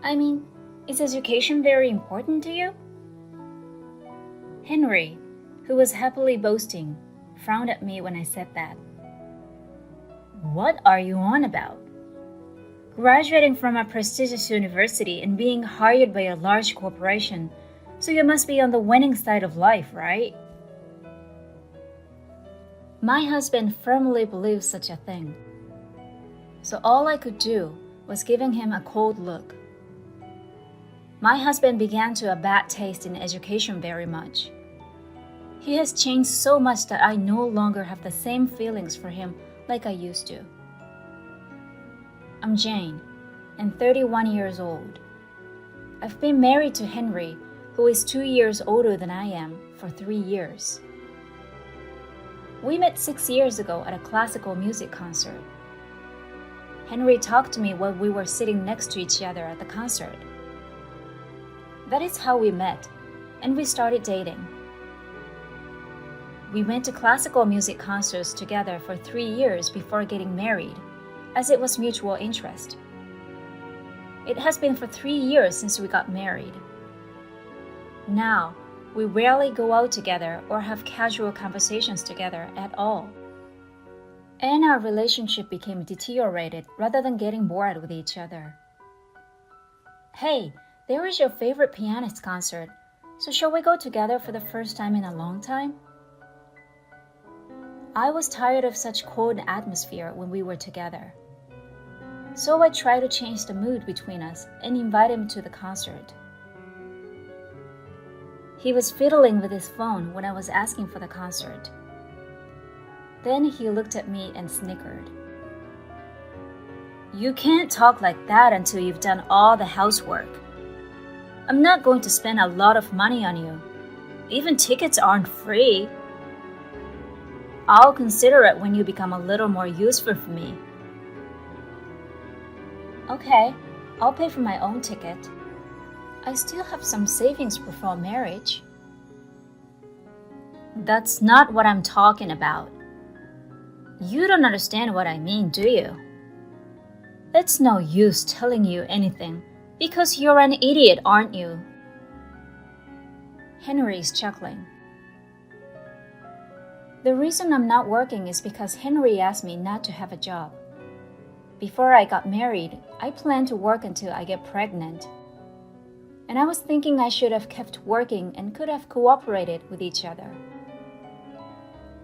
I mean, is education very important to you? Henry, who was happily boasting, frowned at me when I said that. What are you on about? Graduating from a prestigious university and being hired by a large corporation, so you must be on the winning side of life, right? My husband firmly believes such a thing. So all I could do was giving him a cold look. My husband began to have a bad taste in education very much. He has changed so much that I no longer have the same feelings for him like I used to. I'm Jane, and 31 years old. I've been married to Henry, who is 2 years older than I am, for 3 years. We met 6 years ago at a classical music concert. Henry talked to me while we were sitting next to each other at the concert. That is how we met, and we started dating. We went to classical music concerts together for 3 years before getting married, as it was mutual interest. It has been for 3 years since we got married. Now, we rarely go out together or have casual conversations together at all. And our relationship became deteriorated rather than getting bored with each other. Hey, there is your favorite pianist concert, so shall we go together for the first time in a long time? I was tired of such cold atmosphere when we were together. So I tried to change the mood between us and invite him to the concert. He was fiddling with his phone when I was asking for the concert. Then he looked at me and snickered. You can't talk like that until you've done all the housework. I'm not going to spend a lot of money on you. Even tickets aren't free. I'll consider it when you become a little more useful for me. Okay, I'll pay for my own ticket. I still have some savings before marriage. That's not what I'm talking about. You don't understand what I mean, do you? It's no use telling you anything, because you're an idiot, aren't you? Henry is chuckling. The reason I'm not working is because Henry asked me not to have a job. Before I got married, I planned to work until I get pregnant. And I was thinking I should have kept working and could have cooperated with each other.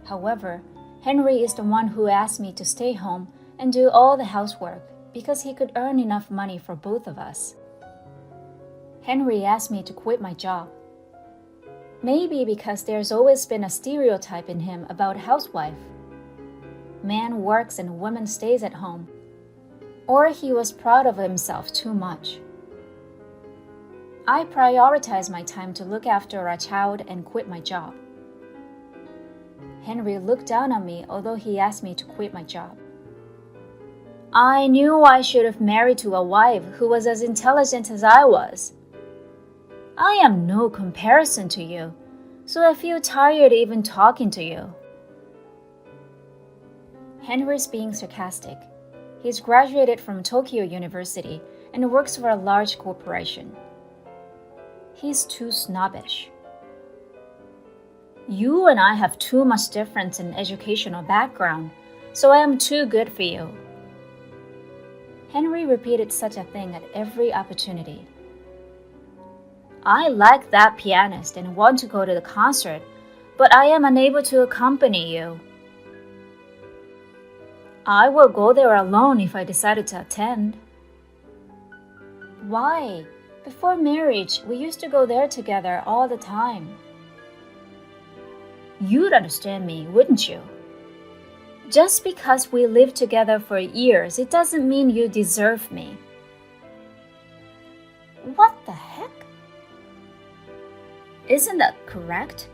However, Henry is the one who asked me to stay home and do all the housework because he could earn enough money for both of us. Henry asked me to quit my job. Maybe because there's always been a stereotype in him about a housewife. Man works and woman stays at home. Or he was proud of himself too much. I prioritized my time to look after a child and quit my job. Henry looked down on me although he asked me to quit my job. I knew I should have married to a wife who was as intelligent as I was. I am no comparison to you, so I feel tired even talking to you. Henry's being sarcastic. He's graduated from Tokyo University and works for a large corporation. He's too snobbish. You and I have too much difference in educational background, so I am too good for you. Henry repeated such a thing at every opportunity. I like that pianist and want to go to the concert, but I am unable to accompany you. I will go there alone if I decided to attend. Why? Before marriage, we used to go there together all the time. You'd understand me, wouldn't you? Just because we lived together for years, it doesn't mean you deserve me. What the heck? Isn't that correct?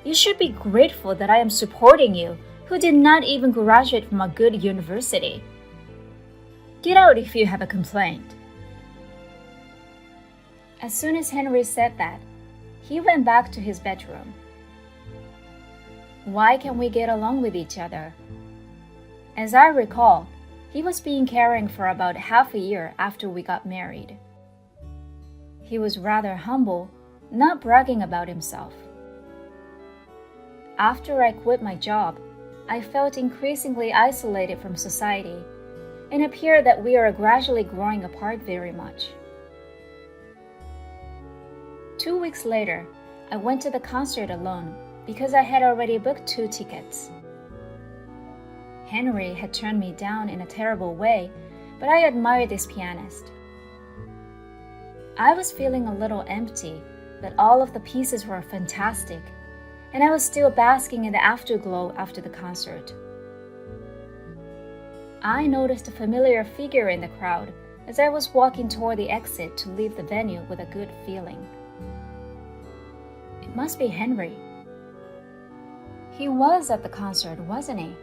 You should be grateful that I am supporting you, who did not even graduate from a good university. Get out if you have a complaint. As soon as Henry said that, he went back to his bedroom. Why can't we get along with each other? As I recall, he was being caring for about half a year after we got married. He was rather humble, not bragging about himself. After I quit my job, I felt increasingly isolated from society, and it appeared that we are gradually growing apart very much. 2 weeks later, I went to the concert alone because I had already booked 2 tickets. Henry had turned me down in a terrible way, but I admired this pianist. I was feeling a little empty, but all of the pieces were fantastic, and I was still basking in the afterglow after the concert. I noticed a familiar figure in the crowd as I was walking toward the exit to leave the venue with a good feeling. It must be Henry. He was at the concert, wasn't he?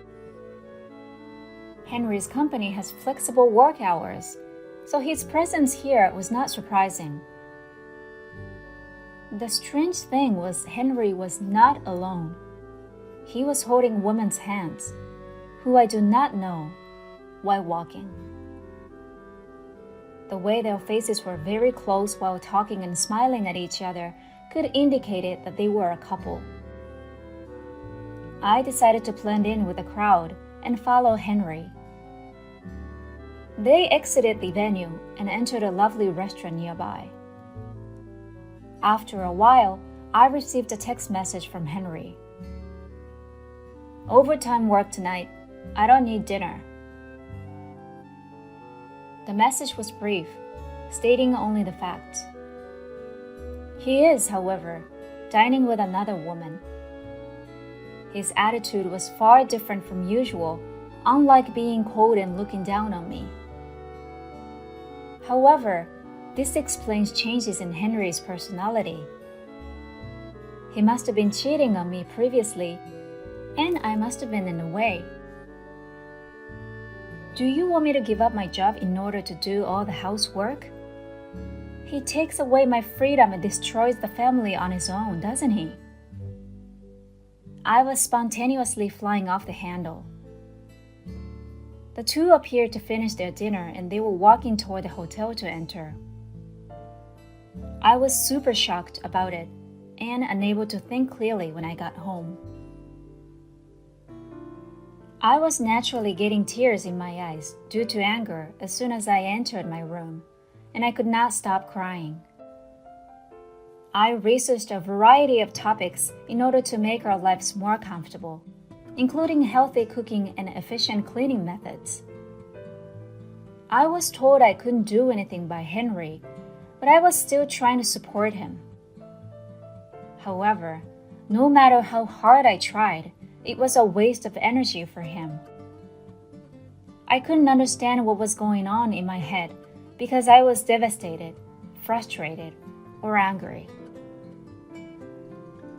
Henry's company has flexible work hours, so his presence here was not surprising. The strange thing was Henry was not alone. He was holding women's hands, who I do not know, while walking. The way their faces were very close while talking and smiling at each other could indicate that they were a couple. I decided to blend in with the crowd and follow Henry. They exited the venue and entered a lovely restaurant nearby. After a while, I received a text message from Henry. "Overtime work tonight. I don't need dinner." The message was brief, stating only the facts. He is, however, dining with another woman. His attitude was far different from usual, unlike being cold and looking down on me. However, this explains changes in Henry's personality. He must have been cheating on me previously, and I must have been in the way. "Do you want me to give up my job in order to do all the housework? He takes away my freedom and destroys the family on his own, doesn't he?" I was spontaneously flying off the handle. The two appeared to finish their dinner and they were walking toward the hotel to enter. I was super shocked about it and unable to think clearly when I got home. I was naturally getting tears in my eyes due to anger as soon as I entered my room, and I could not stop crying. I researched a variety of topics in order to make our lives more comfortable, including healthy cooking and efficient cleaning methods. I was told I couldn't do anything by Henry, but I was still trying to support him. However, no matter how hard I tried, it was a waste of energy for him. I couldn't understand what was going on in my head because I was devastated, frustrated, or angry.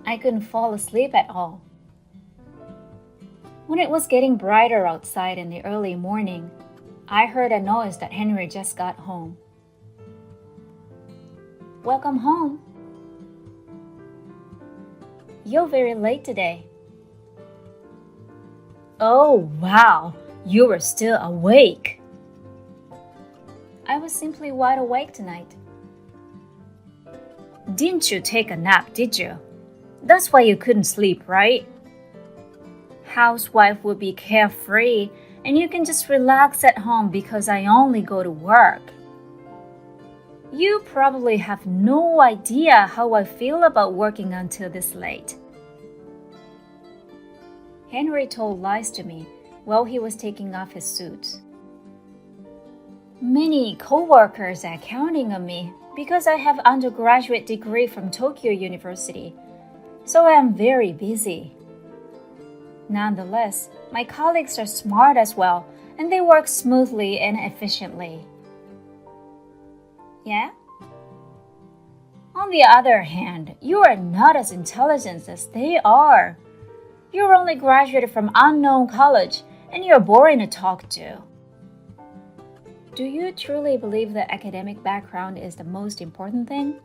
I couldn't fall asleep at all. When it was getting brighter outside in the early morning, I heard a noise that Henry just got home. "Welcome home." "You're very late today." "Oh, wow, you were still awake." "I was simply wide awake tonight." "Didn't you take a nap, did you? That's why you couldn't sleep, right? Housewife would be carefree, and you can just relax at home because I only go to work. You probably have no idea how I feel about working until this late." Henry told lies to me while he was taking off his suit. Many co-workers are counting on me because I have an undergraduate degree from Tokyo University, so I am very busy. Nonetheless, my colleagues are smart as well, and they work smoothly and efficiently. Yeah? On the other hand, you are not as intelligent as they are. You're only graduated from unknown college, and you're boring to talk to. Do you truly believe that academic background is the most important thing?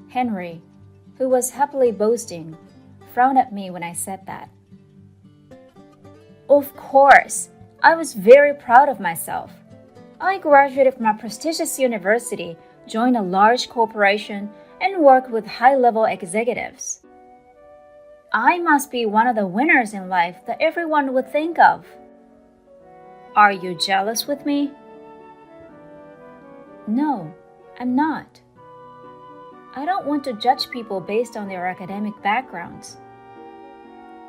Henry, who was happily boasting, frowned at me when I said that. Of course, I was very proud of myself. I graduated from a prestigious university join a large corporation, and work with high-level executives. I must be one of the winners in life that everyone would think of. Are you jealous with me? No, I'm not. I don't want to judge people based on their academic backgrounds.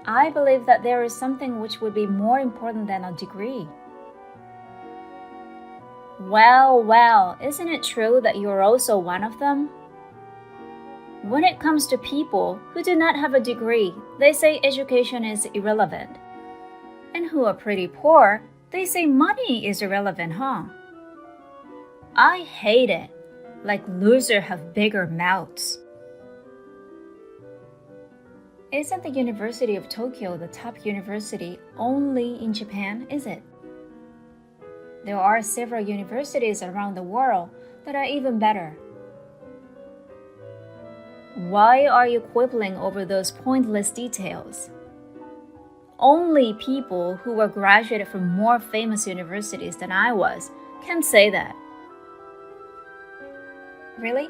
I believe that there is something which would be more important than a degree. Well, isn't it true that you're also one of them? When it comes to people who do not have a degree, they say education is irrelevant. And who are pretty poor, they say money is irrelevant, huh? I hate it. Like losers have bigger mouths. Isn't the University of Tokyo the top university only in Japan, is it? There are several universities around the world that are even better. Why are you quibbling over those pointless details? Only people who were graduated from more famous universities than I was can say that. Really?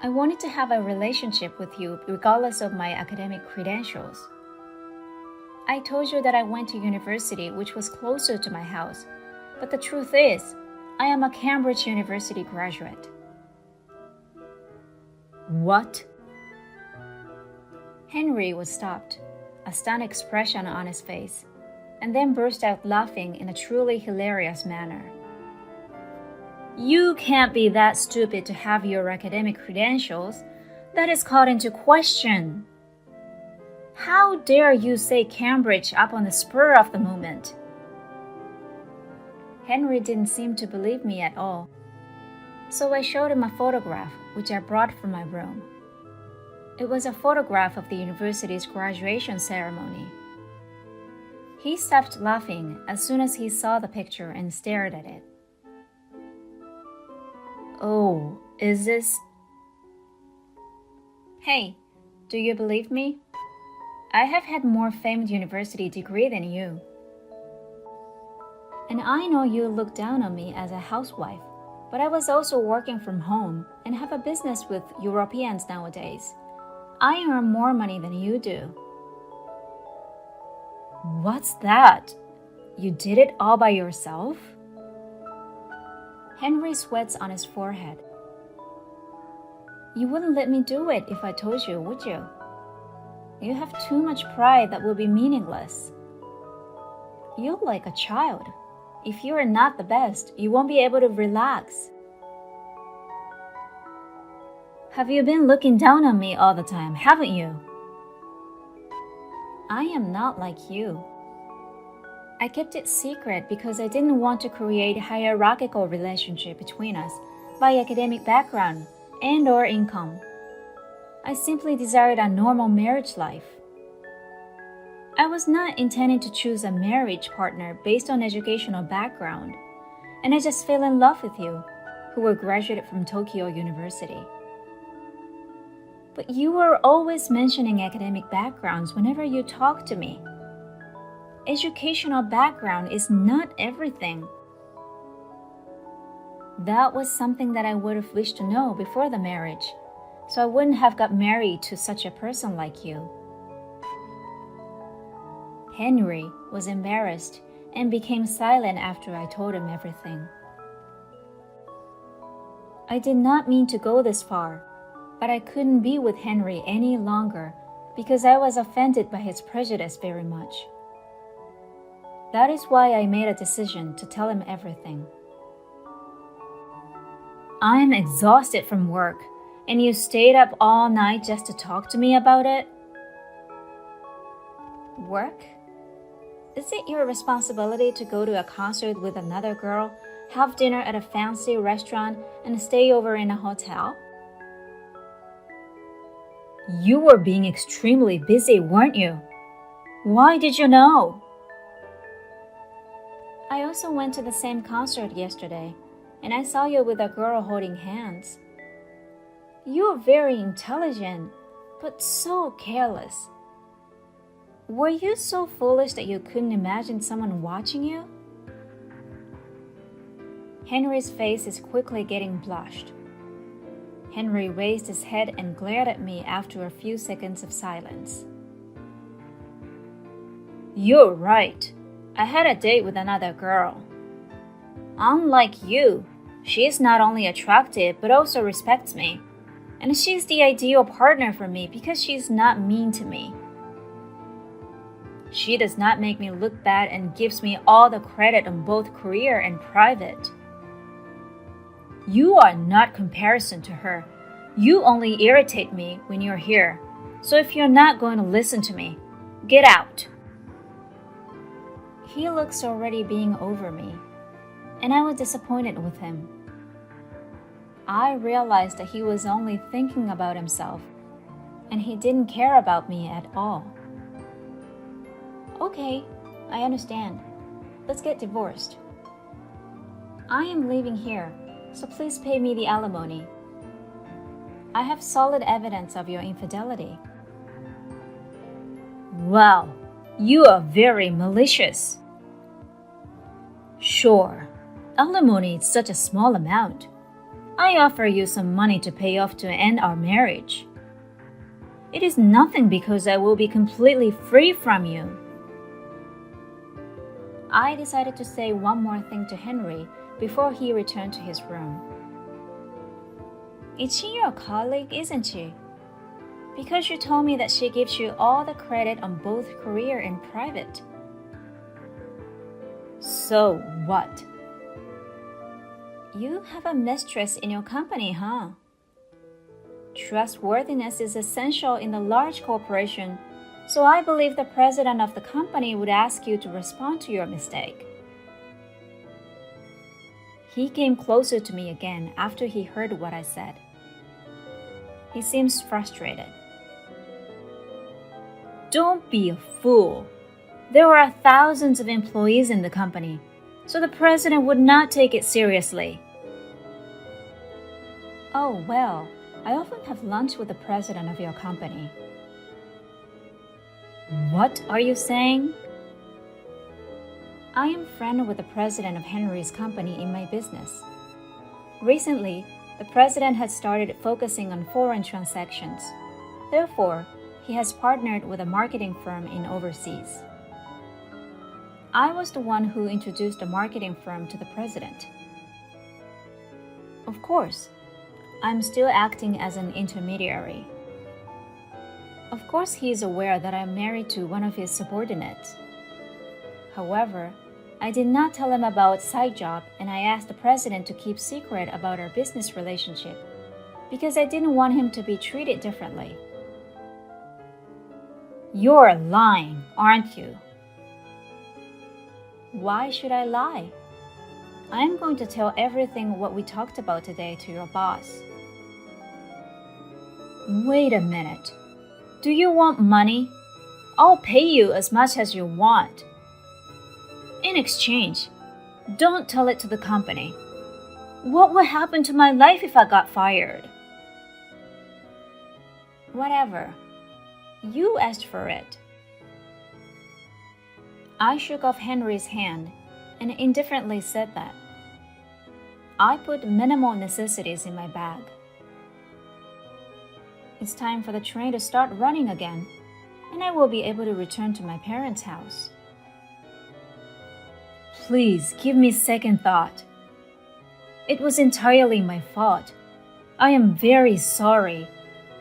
I wanted to have a relationship with you regardless of my academic credentials. I told you that I went to university which was closer to my house, but the truth is, I am a Cambridge University graduate. What? Henry was stopped, a stunned expression on his face, and then burst out laughing in a truly hilarious manner. You can't be that stupid to have your academic credentials. That is called into question. How dare you say Cambridge up on the spur of the moment? Henry didn't seem to believe me at all, so I showed him a photograph which I brought from my room. It was a photograph of the university's graduation ceremony. He stopped laughing as soon as he saw the picture and stared at it. Oh, is this... Hey, do you believe me? I have had more famed university degree than you. And I know you look down on me as a housewife, but I was also working from home and have a business with Europeans nowadays. I earn more money than you do. What's that? You did it all by yourself? Henry sweats on his forehead. You wouldn't let me do it if I told you, would you? You have too much pride that will be meaningless. You're like a child. If you are not the best, you won't be able to relax. Have you been looking down on me all the time, haven't you? I am not like you. I kept it secret because I didn't want to create a hierarchical relationship between us by academic background and/or income. I simply desired a normal marriage life. I was not intending to choose a marriage partner based on educational background, and I just fell in love with you, who were graduated from Tokyo University. But you were always mentioning academic backgrounds whenever you talk to me. Educational background is not everything. That was something that I would have wished to know before the marriage, so I wouldn't have got married to such a person like you. Henry was embarrassed and became silent after I told him everything. I did not mean to go this far, but I couldn't be with Henry any longer because I was offended by his prejudice very much. That is why I made a decision to tell him everything. I am exhausted from work, and you stayed up all night just to talk to me about it? Work? Is it your responsibility to go to a concert with another girl, have dinner at a fancy restaurant, and stay over in a hotel? You were being extremely busy, weren't you? Why did you know? I also went to the same concert yesterday, and I saw you with a girl holding hands. You are very intelligent, but so careless. Were you so foolish that you couldn't imagine someone watching you? Henry's face is quickly getting blushed. Henry raised his head and glared at me after a few seconds of silence. You're right. I had a date with another girl. Unlike you, she is not only attractive but also respects me. And she's the ideal partner for me because she's not mean to me. She does not make me look bad and gives me all the credit on both career and private. You are not comparison to her. You only irritate me when you're here. So if you're not going to listen to me, get out. He looks already being over me, and I was disappointed with him. I realized that he was only thinking about himself, and he didn't care about me at all. Okay, I understand. Let's get divorced. I am leaving here, so please pay me the alimony. I have solid evidence of your infidelity. Wow, you are very malicious. Sure, alimony is such a small amount. I offer you some money to pay off to end our marriage. It is nothing because I will be completely free from you. I decided to say one more thing to Henry before he returned to his room. Is she your colleague, isn't she? Because you told me that she gives you all the credit on both career and private. So what? You have a mistress in your company, huh? Trustworthiness is essential in a large corporation, so I believe the president of the company would ask you to respond to your mistake. He came closer to me again after he heard what I said. He seems frustrated. Don't be a fool. There are thousands of employees in the company, so the president would not take it seriously. Oh, well, I often have lunch with the president of your company. What are you saying? I am friend with the president of Henry's company in my business. Recently, the president has started focusing on foreign transactions. Therefore, he has partnered with a marketing firm in overseas. I was the one who introduced the marketing firm to the president. Of course, I'm still acting as an intermediary. Of course, he is aware that I'm married to one of his subordinates. However, I did not tell him about side job, and I asked the president to keep secret about our business relationship because I didn't want him to be treated differently. You're lying, aren't you? Why should I lie? I'm going to tell everything what we talked about today to your boss. Wait a minute. Do you want money? I'll pay you as much as you want. In exchange, don't tell it to the company. What would happen to my life if I got fired? Whatever. You asked for it. I shook off Henry's hand and indifferently said that. I put minimal necessities in my bag. It's time for the train to start running again, and I will be able to return to my parents' house. Please give me second thought. It was entirely my fault. I am very sorry.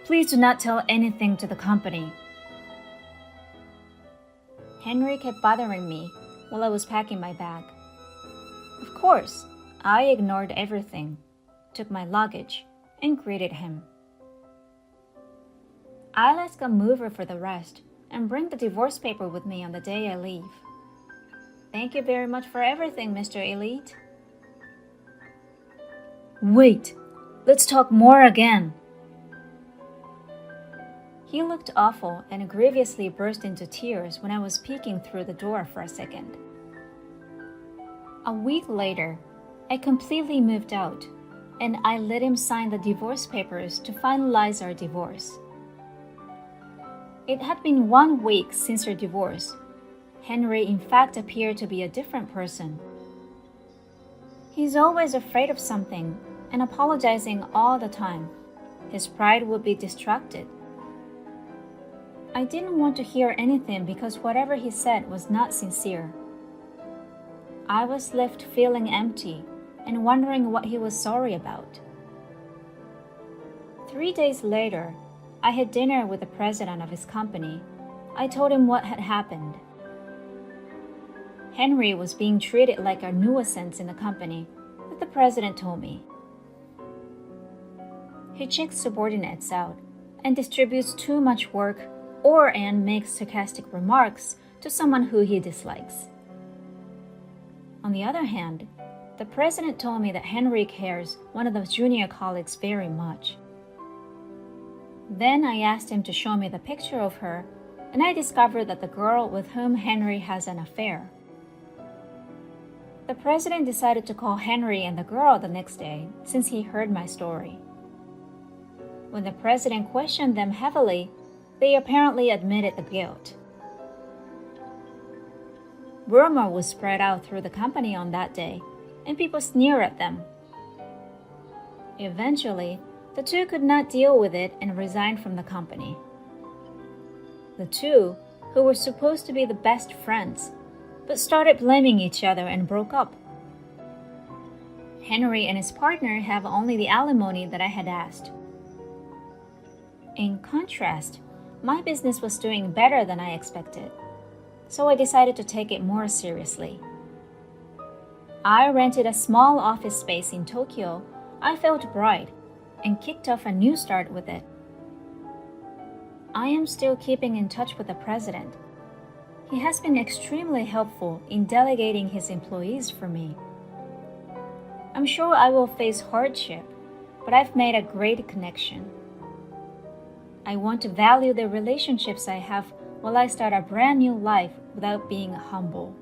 Please do not tell anything to the company. Henry kept bothering me while I was packing my bag. Of course, I ignored everything, took my luggage, and greeted him. I'll ask a mover for the rest and bring the divorce paper with me on the day I leave. Thank you very much for everything, Mr. Elite. Wait, let's talk more again. He looked awful and grievously burst into tears when I was peeking through the door for a second. A week later, I completely moved out, and I let him sign the divorce papers to finalize our divorce. It had been 1 week since our divorce. Henry in fact appeared to be a different person. He's always afraid of something and apologizing all the time. His pride would be distracted. I didn't want to hear anything because whatever he said was not sincere. I was left feeling empty and wondering what he was sorry about. 3 days later, I had dinner with the president of his company. I told him what had happened. Henry was being treated like a nuisance in the company, but the president told me. He checks subordinates out and distributes too much work and makes sarcastic remarks to someone who he dislikes. On the other hand, the president told me that Henry cares one of the junior colleagues very much. Then I asked him to show me the picture of her, and I discovered that the girl with whom Henry has an affair. The president decided to call Henry and the girl the next day since he heard my story. When the president questioned them heavily, they apparently admitted the guilt. Rumor was spread out through the company on that day, and people sneered at them. Eventually, the two could not deal with it and resigned from the company. The two, who were supposed to be the best friends, but started blaming each other and broke up. Henry and his partner have only the alimony that I had asked. In contrast, my business was doing better than I expected, so I decided to take it more seriously. I rented a small office space in Tokyo. I felt bright and kicked off a new start with it. I am still keeping in touch with the president. He has been extremely helpful in delegating his employees for me. I'm sure I will face hardship, but I've made a great connection. I want to value the relationships I have while I start a brand new life without being humble.